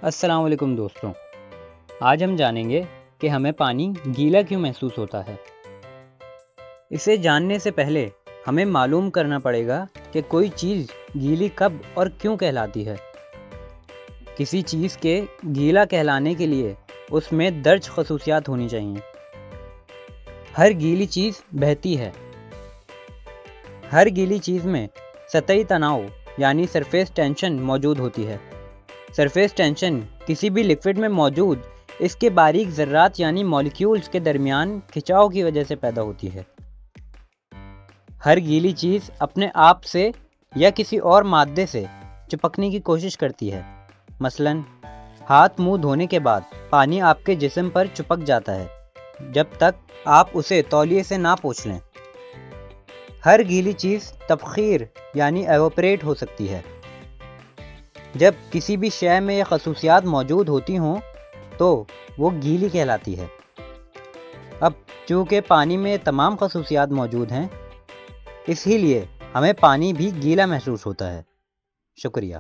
السلام علیکم دوستوں، آج ہم جانیں گے کہ ہمیں پانی گیلا کیوں محسوس ہوتا ہے۔ اسے جاننے سے پہلے ہمیں معلوم کرنا پڑے گا کہ کوئی چیز گیلی کب اور کیوں کہلاتی ہے۔ کسی چیز کے گیلا کہلانے کے لیے اس میں درج خصوصیات ہونی چاہیے۔ ہر گیلی چیز بہتی ہے۔ ہر گیلی چیز میں سطحی تناؤ یعنی سرفیس ٹینشن موجود ہوتی ہے۔ سرفیس ٹینشن کسی بھی لکوڈ میں موجود اس کے باریک ذرات یعنی مالیکیولز کے درمیان کھچاؤ کی وجہ سے پیدا ہوتی ہے۔ ہر گیلی چیز اپنے آپ سے یا کسی اور مادے سے چپکنے کی کوشش کرتی ہے۔ مثلاً ہاتھ منہ دھونے کے بعد پانی آپ کے جسم پر چپک جاتا ہے جب تک آپ اسے تولیے سے نہ پوچھ لیں۔ ہر گیلی چیز تبخیر یعنی ایوپریٹ ہو سکتی ہے۔ جب کسی بھی شے میں یہ خصوصیات موجود ہوتی ہوں تو وہ گیلی کہلاتی ہے۔ اب چونکہ پانی میں تمام خصوصیات موجود ہیں، اسی لیے ہمیں پانی بھی گیلا محسوس ہوتا ہے۔ شکریہ۔